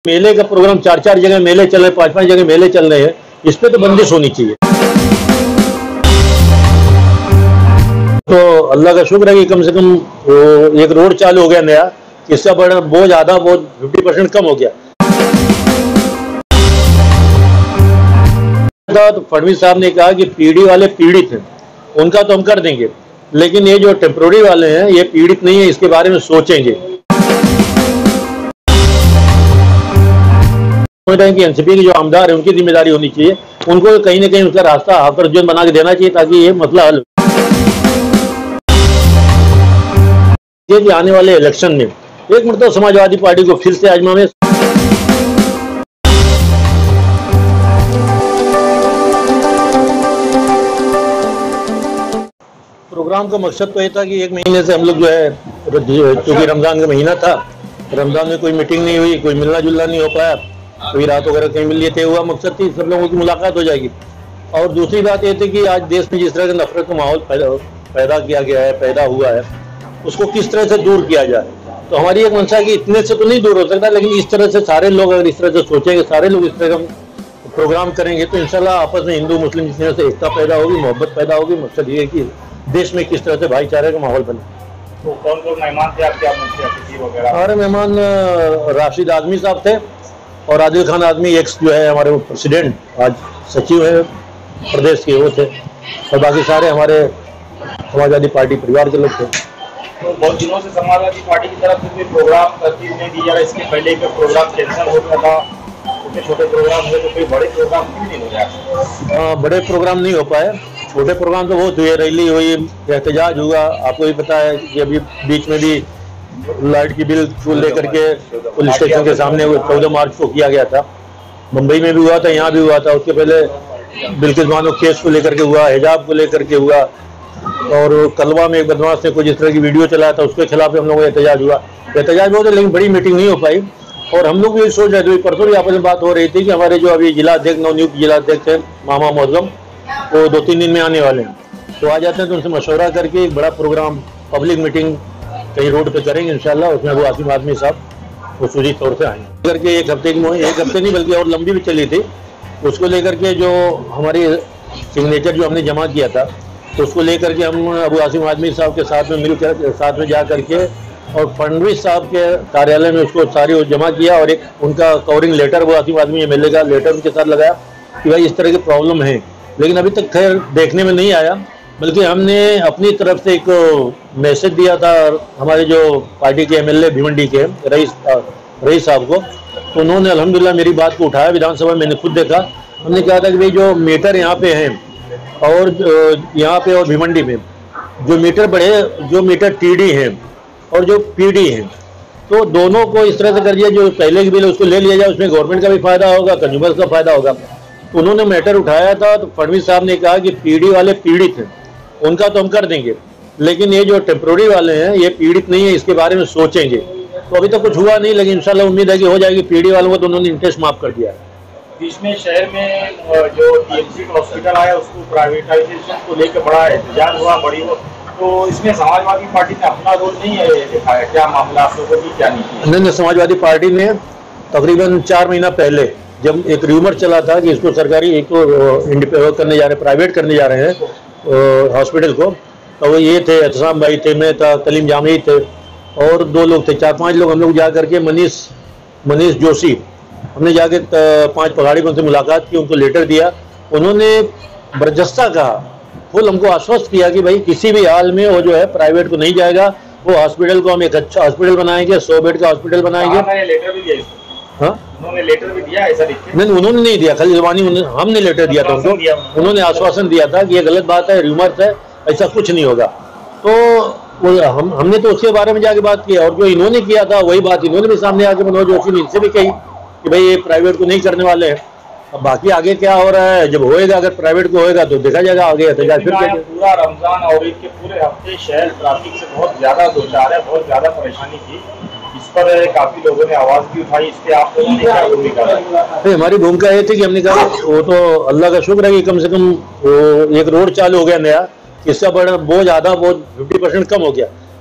मेले का प्रोग्राम 4-4 जगह मेले चल रहे, 5-5 जगह मेले चल रहे हैं, इस पे तो बंदिश होनी चाहिए। तो अल्लाह का शुक्र है कि कम से कम एक रोड चालू हो गया नया, इसका बड़ा बोझ आधा बोझ 50% कम हो गया। तो फडणवीस साहब ने कहा कि पीढ़ी वाले पीड़ित हैं, उनका तो हम कर देंगे, लेकिन ये जो टेम्पोररी वाले हैं ये पीड़ित नहीं है, इसके बारे में सोचेंगे। कि एनसीपी के जो आमदार है उनकी जिम्मेदारी होनी चाहिए, उनको कहीं ना कहीं उसका रास्ता आकर्षण बना के देना चाहिए ताकि ये मसला हल। ये आने वाले इलेक्शन में एक मतलब समाजवादी पार्टी को फिर से आजमा में प्रोग्राम का मकसद तो ये था कि एक महीने से हम लोग जो है, क्योंकि रमजान का महीना था, रमजान में कोई मीटिंग नहीं हुई, कोई मिलना जुलना नहीं हो पाया, कोई रात वगैरह कहीं मिल लिए हुआ मकसद थी सब लोगों की मुलाकात हो जाएगी। और दूसरी बात ये थी कि आज देश में जिस तरह का नफरत का माहौल पैदा किया गया है, पैदा हुआ है, उसको किस तरह से दूर किया जाए। तो हमारी एक मंशा कि इतने से तो नहीं दूर हो सकता, लेकिन इस तरह से सारे लोग अगर इस तरह से सोचेंगे, सारे लोग इस तरह का प्रोग्राम करेंगे तो इंशाल्लाह आपस में हिंदू मुस्लिम जिस तरह से एकता पैदा होगी, मोहब्बत पैदा होगी। मकसद ये है कि देश में किस तरह से भाईचारे का माहौल बने। तो कौन कौन मेहमान थे आपके वगैरह? हमारे मेहमान राशिद आदमी साहब थे और आदिल खान आदमी एक्स जो है हमारे प्रेसिडेंट, आज सचिव है प्रदेश के, वो थे, और बाकी सारे हमारे समाजवादी पार्टी परिवार के लोग थे। तो बहुत दिनों से समाजवादी पार्टी की तरफ से कोई प्रोग्राम तरतीब नहीं दी जा रहा, इसके पहले का प्रोग्राम कैंसिल हो गया था, छोटे छोटे प्रोग्राम हुए, तो कोई बड़े प्रोग्राम क्यों नहीं हो रहा? बड़े प्रोग्राम नहीं हो पाए, छोटे प्रोग्राम तो बहुत हुए, रैली हुई, एहतजाज हुआ। आपको भी पता है कि अभी बीच में भी लाइट की बिल को लेकर के पुलिस स्टेशन के सामने 14 मार्च को किया गया था, मुंबई में भी हुआ था, यहाँ भी हुआ था। उसके पहले बिल्किस बानो केस को लेकर के हुआ, हिजाब को लेकर के हुआ, और कलवा में एक बदमाश ने कुछ इस तरह की वीडियो चलाया था, उसके खिलाफ हम लोगों का एहतजाज हुआ। एहतजाज बहुत है, लेकिन बड़ी मीटिंग नहीं हो पाई। और हम लोग भी सोच रहे थे, परसों भी आपस में बात हो रही थी कि हमारे जो अभी जिला अध्यक्ष, नवनियुक्त जिला अध्यक्ष है मामा मौजम, वो 2-3 दिन में आने वाले हैं, तो आ जाते हैं तो उनसे मशवरा करके एक बड़ा प्रोग्राम, पब्लिक मीटिंग कहीं रोड पे करेंगे इंशाल्लाह। उसमें वो आसिम आदमी साहब खसूसी तौर से आएंगे करके एक हफ्ते नहीं बल्कि और लंबी भी चली थी, उसको लेकर के जो हमारी सिग्नेचर जो हमने जमा किया था, तो उसको लेकर के हम अबू आसिम आदमी साहब के साथ में मिलकर साथ में जा करके और फडणवीस साहब के कार्यालय में उसको सारी जमा किया, और एक उनका कवरिंग लेटर वो आसिम आदमी एमएलए का लेटर उनके साथ लगाया कि भाई इस तरह की प्रॉब्लम है। लेकिन अभी तक खैर देखने में नहीं आया, बल्कि हमने अपनी तरफ से एक मैसेज दिया था हमारे जो पार्टी के एमएलए भिवंडी के रईस साहब को, तो उन्होंने अल्हम्दुलिल्लाह मेरी बात को उठाया विधानसभा में। मैंने खुद देखा, हमने कहा था कि भाई जो मीटर यहाँ पे हैं और यहाँ पे और भिवंडी में जो मीटर बढ़े, जो मीटर टीडी हैं और जो पीडी हैं, तो दोनों को इस तरह से कर दिया, जो पहले की बिल उसको ले लिया जाए, उसमें गवर्नमेंट का भी फायदा होगा, कंज्यूमर्स का फायदा होगा। तो उन्होंने मैटर उठाया था, तो फडणवीस साहब ने कहा कि पीढ़ी वाले पीड़ित हैं, उनका तो हम कर देंगे, लेकिन ये जो टेम्पोररी वाले हैं ये पीड़ित नहीं है, इसके बारे में सोचेंगे। तो अभी तक कुछ हुआ नहीं, लेकिन इंशाल्लाह उम्मीद है कि हो जाएगी। पीढ़ी वालों को तो उन्होंने इंटरेस्ट माफ कर दिया है। बीच में शहर में जो टीएमसी हॉस्पिटल आया उसको प्राइवेटाइजेशन को लेकर बड़ा एहतजाज हुआ, बड़ी हो, तो इसमें समाजवादी पार्टी ने अपना रोल नहीं दिखाया, क्या मामला आप लोगों की क्या नहीं? समाजवादी पार्टी ने तकरीबन 4 महीना पहले जब एक र्यूमर चला था कि इसको सरकारी एक तो करने जा रहे, प्राइवेट करने जा रहे हैं हॉस्पिटल को, तो वो ये थे एहतसाम भाई थे, मैं था, कलीम जामी थे, और 2 लोग थे, 4-5 लोग हम लोग जा करके मनीष जोशी, हमने जाके 5 पहाड़ी में उनसे मुलाकात की, उनको लेटर दिया। उन्होंने बरजस्ता कहा, फुल हमको आश्वस्त किया कि भाई किसी भी हाल में वो जो है प्राइवेट को नहीं जाएगा, वो हॉस्पिटल को हम एक अच्छा हॉस्पिटल बनाएंगे, 100 बेड का हॉस्पिटल बनाएंगे। उन्होंने लेटर भी दिया ऐसा? नहीं, उन्होंने नहीं दिया, खाली ज़बानी हमने लेटर दिया था उनको। उन्होंने आश्वासन दिया था कि ये गलत बात है, र्यूमर्स है, ऐसा कुछ नहीं होगा। तो हमने तो उसके बारे में जाके बात की, और जो इन्होंने किया था वही बात इन्होंने भी सामने आके मनोज जोशी ने इनसे भी कही कि भाई ये प्राइवेट को नहीं करने वाले हैं। अब बाकी आगे क्या हो रहा है, जब होएगा, अगर प्राइवेट को होएगा तो देखा जाएगा आगे। पूरा रमजान और ईद के पूरे हफ्ते शहर ट्रैफिक से बहुत ज्यादा दो चार है, बहुत ज्यादा परेशानी की, इस पर काफी लोगों ने आवाज भी उठाई, इस पे आप लोगों ने क्या भूमिका रखी? हमारी भूमिका ये थी कि हमने कहा वो तो अल्लाह का शुक्र है कि कम से कम एक रोड चालू हो गया नया, इसका बड़ा बोझ आधा बोझ 50% कम हो गया।